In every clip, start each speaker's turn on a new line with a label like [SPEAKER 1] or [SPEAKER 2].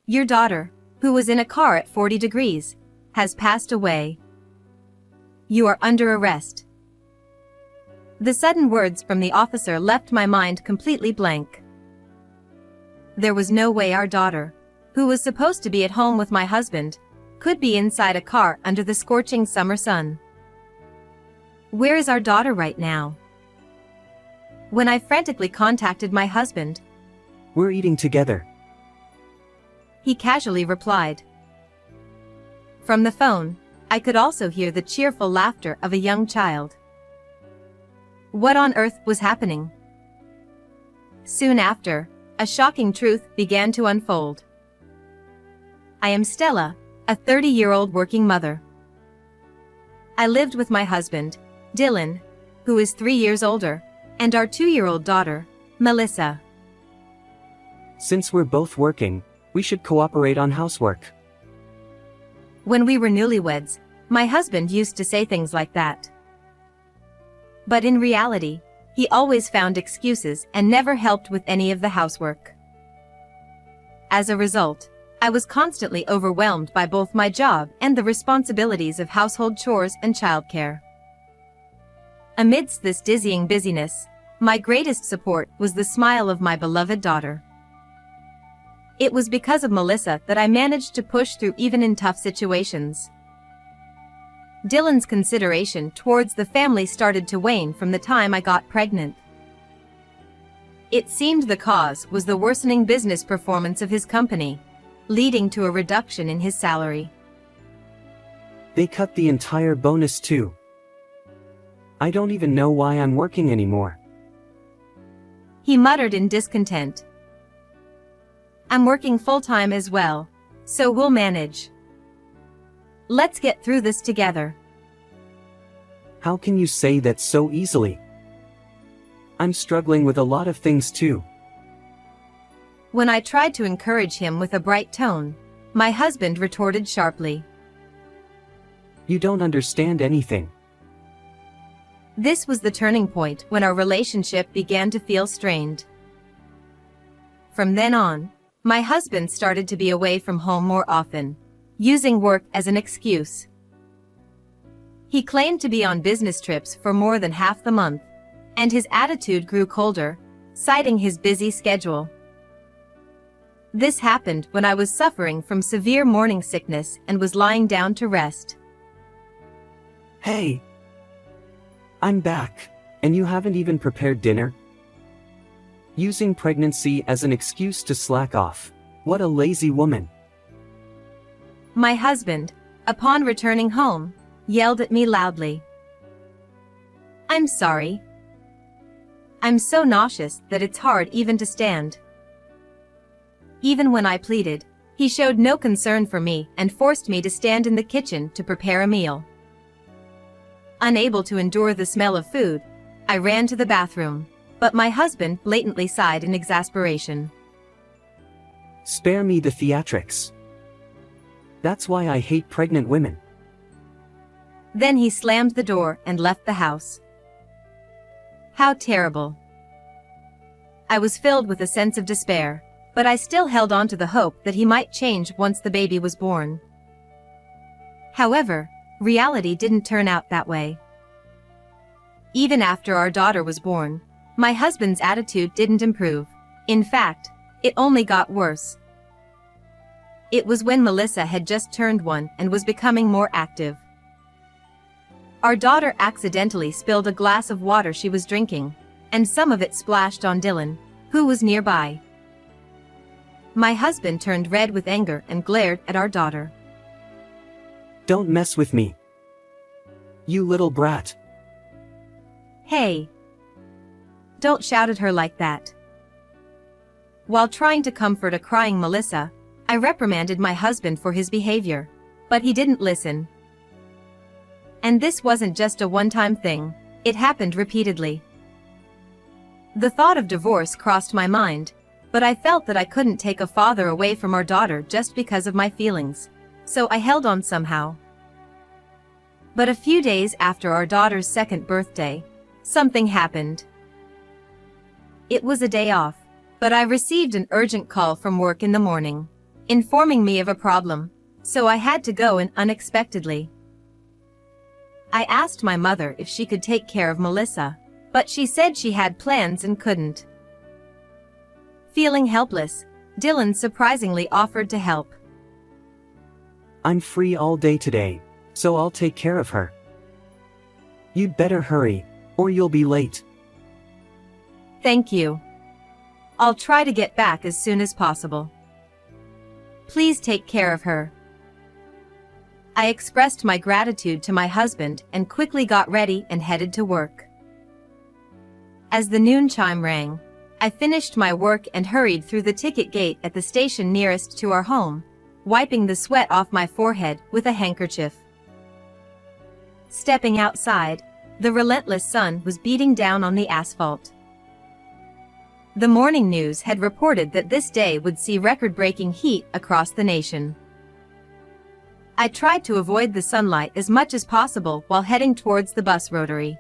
[SPEAKER 1] Your daughter, who was in a car at 40 degrees, has passed away. You are under arrest." The sudden words from the officer left my mind completely blank. There was no way our daughter, who was supposed to be at home with my husband, could be inside a car under the scorching summer sun. Where is our daughter right now? When I frantically contacted my husband,
[SPEAKER 2] "We're eating together."
[SPEAKER 1] he casually replied. From the phone, I could also hear the cheerful laughter of a young child. What on earth was happening? Soon after, a shocking truth began to unfold. I am Stella, a 30-year-old working mother. I lived with my husband, Dylan, who is 3 years older, and our 2-year-old daughter, Melissa.
[SPEAKER 2] "Since we're both working, we should cooperate on housework."
[SPEAKER 1] When we were newlyweds, my husband used to say things like that. But in reality, he always found excuses and never helped with any of the housework. As a result, I was constantly overwhelmed by both my job and the responsibilities of household chores and childcare. Amidst this dizzying busyness, my greatest support was the smile of my beloved daughter. It was because of Melissa that I managed to push through even in tough situations. Dylan's consideration towards the family started to wane from the time I got pregnant. It seemed the cause was the worsening business performance of his company, leading to a reduction in his salary.
[SPEAKER 2] "They cut the entire bonus too. I don't even know why I'm working anymore."
[SPEAKER 1] He muttered in discontent. "I'm working full-time as well, so we'll manage. Let's get through this together."
[SPEAKER 2] "How can you say that so easily? I'm struggling with a lot of things too."
[SPEAKER 1] When I tried to encourage him with a bright tone, my husband retorted sharply.
[SPEAKER 2] "You don't understand anything."
[SPEAKER 1] This was the turning point when our relationship began to feel strained. From then on, my husband started to be away from home more often, using work as an excuse. He claimed to be on business trips for more than half the month, and his attitude grew colder, citing his busy schedule. This happened when I was suffering from severe morning sickness and was lying down to rest.
[SPEAKER 2] "Hey! I'm back, and you haven't even prepared dinner?" Using pregnancy as an excuse to slack off. What a lazy woman.
[SPEAKER 1] My husband, upon returning home, yelled at me loudly. "I'm sorry. I'm so nauseous that it's hard even to stand." Even when I pleaded, he showed no concern for me and forced me to stand in the kitchen to prepare a meal. Unable to endure the smell of food, I ran to the bathroom, but my husband blatantly sighed in exasperation.
[SPEAKER 2] "Spare me the theatrics. That's why I hate pregnant women."
[SPEAKER 1] Then he slammed the door and left the house. How terrible. I was filled with a sense of despair, but I still held on to the hope that he might change once the baby was born. However, reality didn't turn out that way. Even after our daughter was born, my husband's attitude didn't improve. In fact, it only got worse. It was when Melissa had just turned 1 and was becoming more active. Our daughter accidentally spilled a glass of water she was drinking, and some of it splashed on Dylan, who was nearby. My husband turned red with anger and glared at our daughter.
[SPEAKER 2] "Don't mess with me. You little brat."
[SPEAKER 1] "Hey! Don't shout at her like that." While trying to comfort a crying Melissa, I reprimanded my husband for his behavior, but he didn't listen. And this wasn't just a one-time thing, it happened repeatedly. The thought of divorce crossed my mind, but I felt that I couldn't take a father away from our daughter just because of my feelings, so I held on somehow. But a few days after our daughter's 2nd birthday, something happened. It was a day off, but I received an urgent call from work in the morning. informing me of a problem, so I had to go in unexpectedly. I asked my mother if she could take care of Melissa, but she said she had plans and couldn't. Feeling helpless, Dylan surprisingly offered to help.
[SPEAKER 2] I'm free all day today, so I'll take care of her. You'd better hurry, or you'll be late.
[SPEAKER 1] Thank you. I'll try to get back as soon as possible. Please take care of her. I expressed my gratitude to my husband and quickly got ready and headed to work. As the noon chime rang, I finished my work and hurried through the ticket gate at the station nearest to our home, wiping the sweat off my forehead with a handkerchief. Stepping outside, the relentless sun was beating down on the asphalt. The morning news had reported that this day would see record-breaking heat across the nation. I tried to avoid the sunlight as much as possible while heading towards the bus rotary.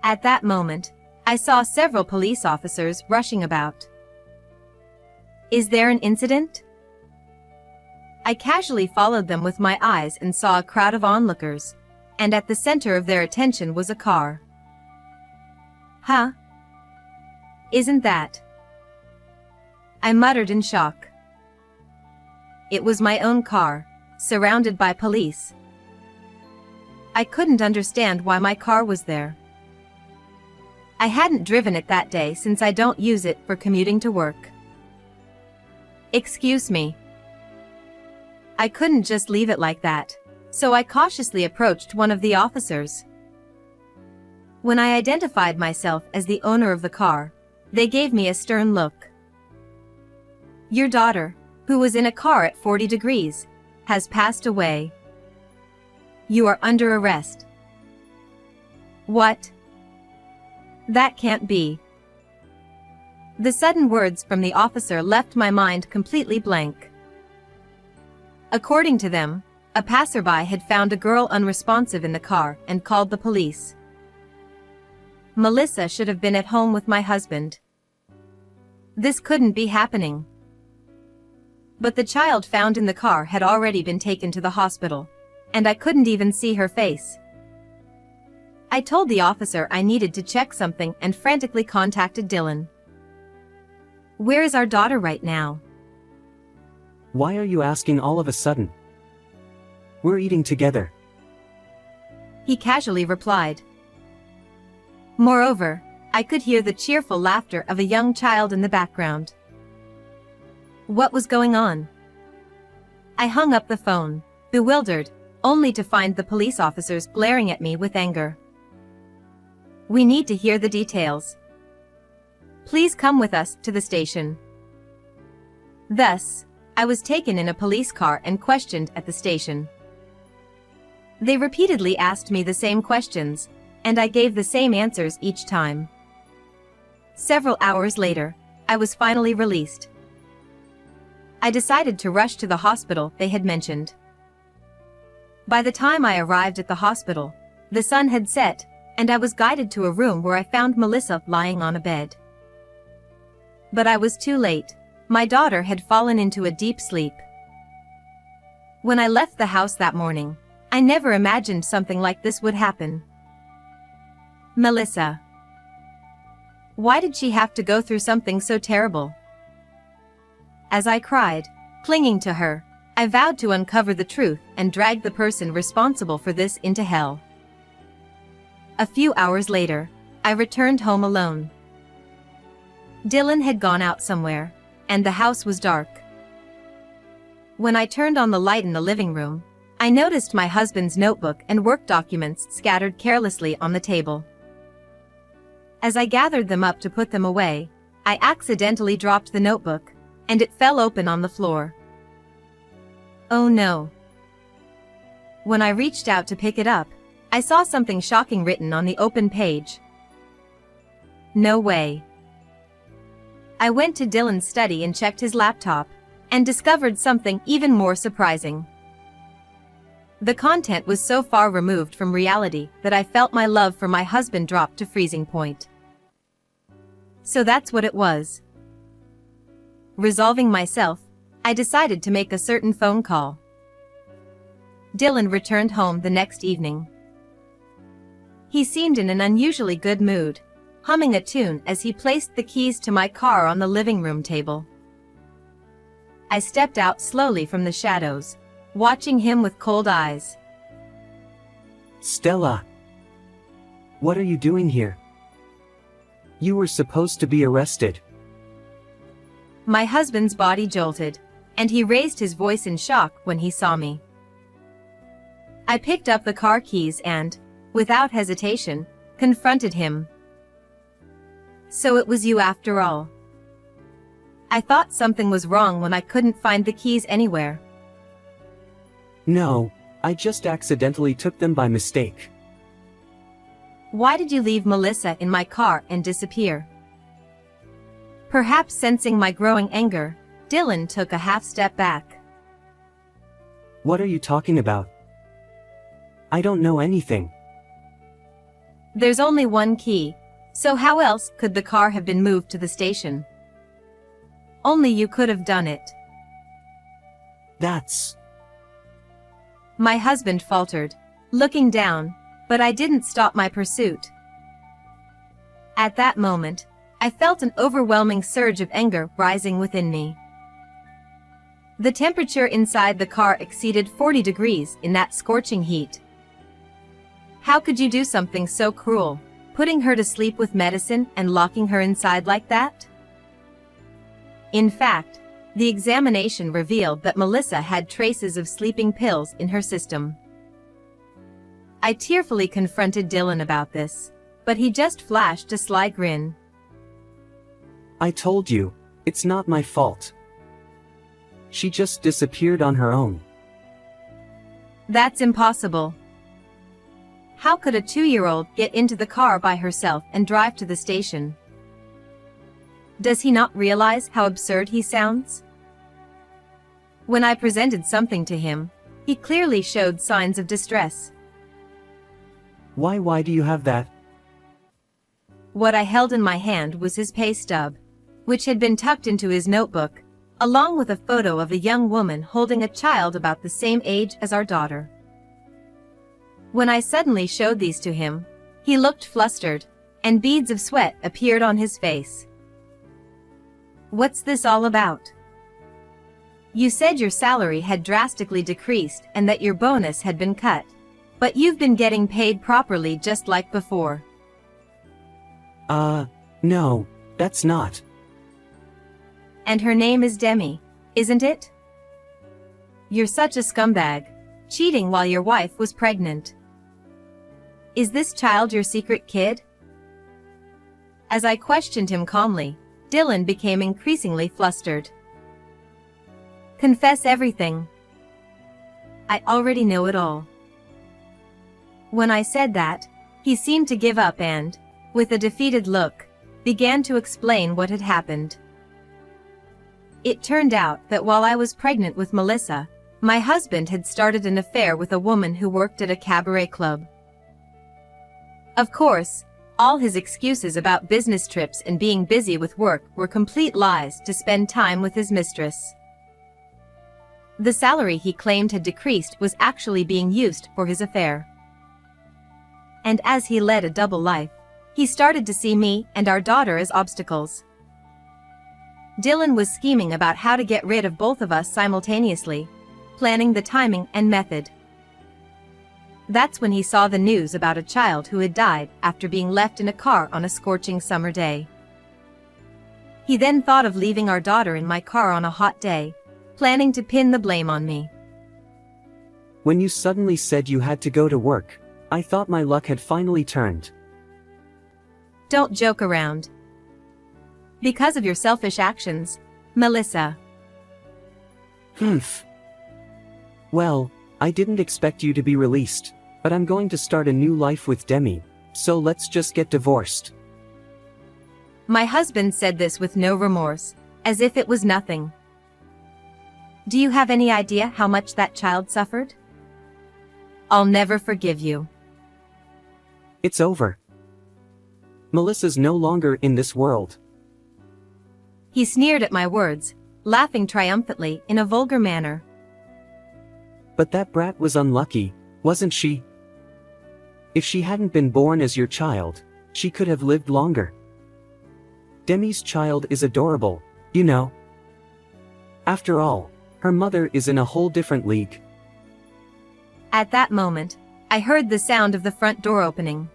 [SPEAKER 1] At that moment, I saw several police officers rushing about. Is there an incident? I casually followed them with my eyes and saw a crowd of onlookers, and at the center of their attention was a car. Huh? Isn't that? I muttered in shock. It was my own car, surrounded by police. I couldn't understand why my car was there. I hadn't driven it that day since I don't use it for commuting to work. Excuse me. I couldn't just leave it like that, so I cautiously approached one of the officers. When I identified myself as the owner of the car, they gave me a stern look. Your daughter, who was in a car at 40 degrees, has passed away. You are under arrest. What? That can't be. The sudden words from the officer left my mind completely blank. According to them, a passerby had found a girl unresponsive in the car and called the police. Melissa should have been at home with my husband. This couldn't be happening. But the child found in the car had already been taken to the hospital, and I couldn't even see her face. I told the officer I needed to check something and frantically contacted Dylan. Where is our daughter right now?
[SPEAKER 2] Why are you asking all of a sudden? We're eating together.
[SPEAKER 1] He casually replied. Moreover, I could hear the cheerful laughter of a young child in the background. What was going on? I hung up the phone, bewildered, only to find the police officers glaring at me with anger. We need to hear the details. Please come with us to the station. Thus, I was taken in a police car and questioned at the station. They repeatedly asked me the same questions, and I gave the same answers each time. Several hours later, I was finally released. I decided to rush to the hospital they had mentioned. By the time I arrived at the hospital, the sun had set, and I was guided to a room where I found Melissa lying on a bed. But I was too late. My daughter had fallen into a deep sleep. When I left the house that morning, I never imagined something like this would happen. Melissa. Why did she have to go through something so terrible? As I cried, clinging to her, I vowed to uncover the truth and drag the person responsible for this into hell. A few hours later, I returned home alone. Dylan had gone out somewhere, and the house was dark. When I turned on the light in the living room, I noticed my husband's notebook and work documents scattered carelessly on the table. As I gathered them up to put them away, I accidentally dropped the notebook, and it fell open on the floor. Oh no. When I reached out to pick it up, I saw something shocking written on the open page. No way. I went to Dylan's study and checked his laptop, and discovered something even more surprising. The content was so far removed from reality that I felt my love for my husband drop to freezing point. So that's what it was. Resolving myself, I decided to make a certain phone call. Dylan returned home the next evening. He seemed in an unusually good mood, humming a tune as he placed the keys to my car on the living room table. I stepped out slowly from the shadows, watching him with cold eyes.
[SPEAKER 2] Stella. What are you doing here? You were supposed to be arrested.
[SPEAKER 1] My husband's body jolted, and he raised his voice in shock when he saw me. I picked up the car keys and, without hesitation, confronted him. So it was you after all. I thought something was wrong when I couldn't find the keys anywhere.
[SPEAKER 2] No, I just accidentally took them by mistake.
[SPEAKER 1] Why did you leave Melissa in my car and disappear? Perhaps sensing my growing anger, Dylan took a half step back.
[SPEAKER 2] What are you talking about? I don't know anything.
[SPEAKER 1] There's only one key, so how else could the car have been moved to the station? Only you could have done it.
[SPEAKER 2] That's...
[SPEAKER 1] My husband faltered, looking down, but I didn't stop my pursuit. At that moment, I felt an overwhelming surge of anger rising within me. The temperature inside the car exceeded 40 degrees in that scorching heat. How could you do something so cruel, putting her to sleep with medicine and locking her inside like that? In fact, the examination revealed that Melissa had traces of sleeping pills in her system. I tearfully confronted Dylan about this, but he just flashed a sly grin.
[SPEAKER 2] I told you, it's not my fault. She just disappeared on her own.
[SPEAKER 1] That's impossible. How could a 2-year-old get into the car by herself and drive to the station? Does he not realize how absurd he sounds? When I presented something to him, he clearly showed signs of distress.
[SPEAKER 2] Why do you have that?
[SPEAKER 1] What I held in my hand was his pay stub, which had been tucked into his notebook, along with a photo of a young woman holding a child about the same age as our daughter. When I suddenly showed these to him, he looked flustered, and beads of sweat appeared on his face. What's this all about? You said your salary had drastically decreased and that your bonus had been cut, but you've been getting paid properly just like before.
[SPEAKER 2] No, that's not.
[SPEAKER 1] And her name is Demi, isn't it? You're such a scumbag, cheating while your wife was pregnant. Is this child your secret kid? As I questioned him calmly, Dylan became increasingly flustered. Confess everything. I already know it all. When I said that, he seemed to give up and, with a defeated look, began to explain what had happened. It turned out that while I was pregnant with Melissa, my husband had started an affair with a woman who worked at a cabaret club. Of course, all his excuses about business trips and being busy with work were complete lies to spend time with his mistress. The salary he claimed had decreased was actually being used for his affair. And as he led a double life, he started to see me and our daughter as obstacles. Dylan was scheming about how to get rid of both of us simultaneously, planning the timing and method. That's when he saw the news about a child who had died after being left in a car on a scorching summer day. He then thought of leaving our daughter in my car on a hot day, planning to pin the blame on me.
[SPEAKER 2] When you suddenly said you had to go to work, I thought my luck had finally turned.
[SPEAKER 1] Don't joke around. Because of your selfish actions, Melissa.
[SPEAKER 2] Well, I didn't expect you to be released, but I'm going to start a new life with Demi, so let's just get divorced.
[SPEAKER 1] My husband said this with no remorse, as if it was nothing. Do you have any idea how much that child suffered? I'll never forgive you.
[SPEAKER 2] It's over. Melissa's no longer in this world.
[SPEAKER 1] He sneered at my words, laughing triumphantly in a vulgar manner.
[SPEAKER 2] But that brat was unlucky, wasn't she? If she hadn't been born as your child, she could have lived longer. Demi's child is adorable, you know. After all, her mother is in a whole different league.
[SPEAKER 1] At that moment, I heard the sound of the front door opening.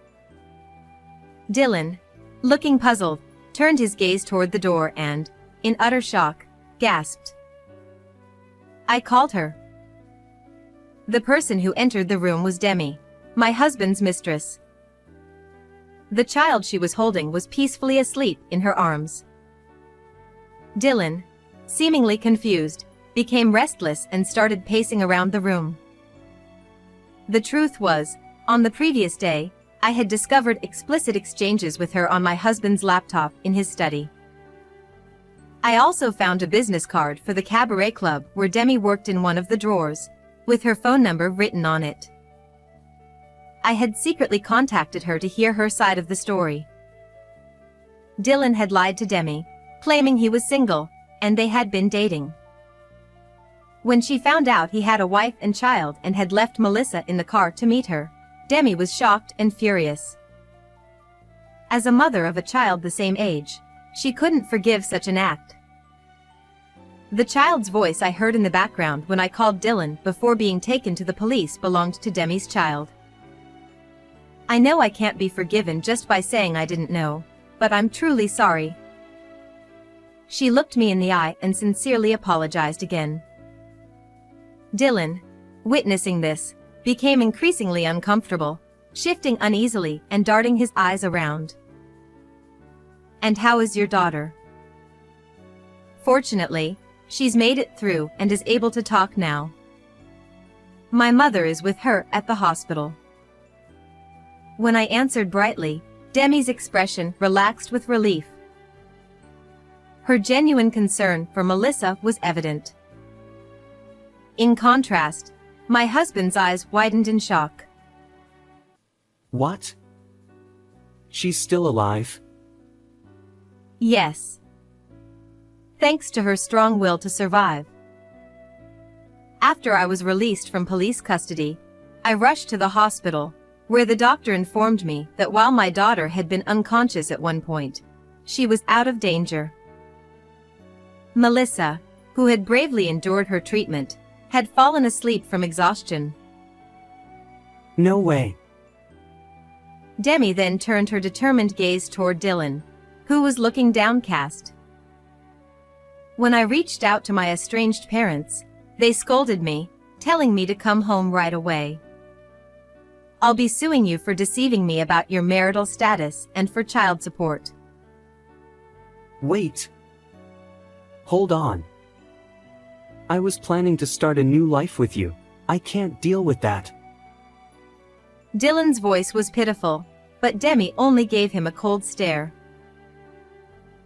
[SPEAKER 1] Dylan, looking puzzled, turned his gaze toward the door and, in utter shock, gasped. I called her. The person who entered the room was Demi, my husband's mistress. The child she was holding was peacefully asleep in her arms. Dylan, seemingly confused, became restless and started pacing around the room. The truth was, on the previous day, I had discovered explicit exchanges with her on my husband's laptop in his study. I also found a business card for the cabaret club where Demi worked in one of the drawers, with her phone number written on it. I had secretly contacted her to hear her side of the story. Dylan had lied to Demi, claiming he was single, and they had been dating. When she found out he had a wife and child and had left Melissa in the car to meet her, Demi was shocked and furious. As a mother of a child the same age, she couldn't forgive such an act. The child's voice I heard in the background when I called Dylan before being taken to the police belonged to Demi's child. I know I can't be forgiven just by saying I didn't know, but I'm truly sorry. She looked me in the eye and sincerely apologized again. Dylan, witnessing this, became increasingly uncomfortable, shifting uneasily and darting his eyes around. And how is your daughter? Fortunately, she's made it through and is able to talk now. My mother is with her at the hospital. When I answered brightly, Demi's expression relaxed with relief. Her genuine concern for Melissa was evident. In contrast, my husband's eyes widened in shock.
[SPEAKER 2] What? She's still alive?
[SPEAKER 1] Yes. Thanks to her strong will to survive. After I was released from police custody, I rushed to the hospital, where the doctor informed me that while my daughter had been unconscious at one point, she was out of danger. Melissa, who had bravely endured her treatment, had fallen asleep from exhaustion.
[SPEAKER 2] No way.
[SPEAKER 1] Demi then turned her determined gaze toward Dylan, who was looking downcast. When I reached out to my estranged parents, they scolded me, telling me to come home right away. I'll be suing you for deceiving me about your marital status and for child support.
[SPEAKER 2] Wait. Hold on. I was planning to start a new life with you. I can't deal with that.
[SPEAKER 1] Dylan's voice was pitiful, but Demi only gave him a cold stare.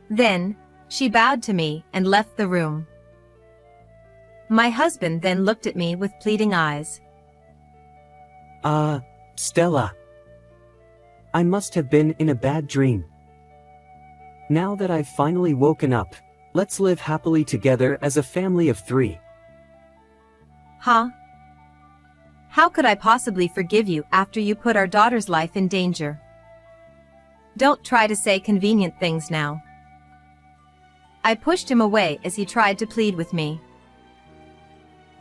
[SPEAKER 1] Then, she bowed to me and left the room. My husband then looked at me with pleading eyes.
[SPEAKER 2] Stella. I must have been in a bad dream. Now that I've finally woken up, let's live happily together as a family of 3.
[SPEAKER 1] Huh? How could I possibly forgive you after you put our daughter's life in danger? Don't try to say convenient things now. I pushed him away as he tried to plead with me.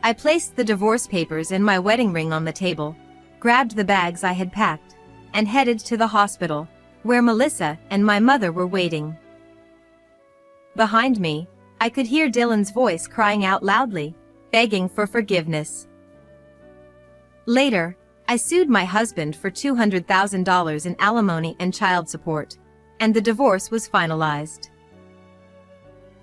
[SPEAKER 1] I placed the divorce papers and my wedding ring on the table, grabbed the bags I had packed, and headed to the hospital, where Melissa and my mother were waiting. Behind me, I could hear Dylan's voice crying out loudly, begging for forgiveness. Later, I sued my husband for $200,000 in alimony and child support, and the divorce was finalized.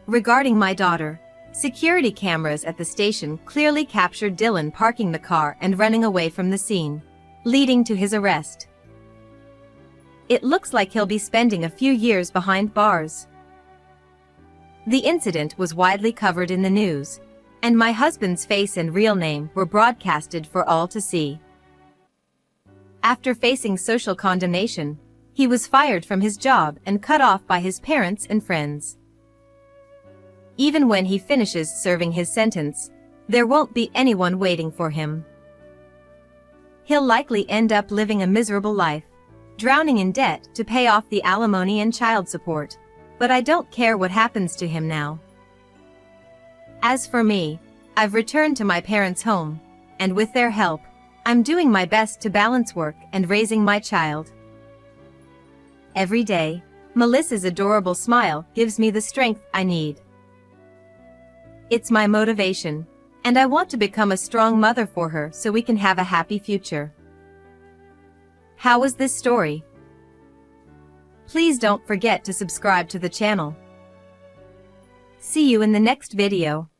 [SPEAKER 1] Regarding my daughter, security cameras at the station clearly captured Dylan parking the car and running away from the scene, leading to his arrest. It looks like he'll be spending a few years behind bars. The incident was widely covered in the news, and my husband's face and real name were broadcasted for all to see. After facing social condemnation, he was fired from his job and cut off by his parents and friends. Even when he finishes serving his sentence, there won't be anyone waiting for him. He'll likely end up living a miserable life, drowning in debt to pay off the alimony and child support. But I don't care what happens to him now. As for me, I've returned to my parents' home, and with their help, I'm doing my best to balance work and raising my child. Every day, Melissa's adorable smile gives me the strength I need. It's my motivation, and I want to become a strong mother for her so we can have a happy future. How was this story? Please don't forget to subscribe to the channel. See you in the next video.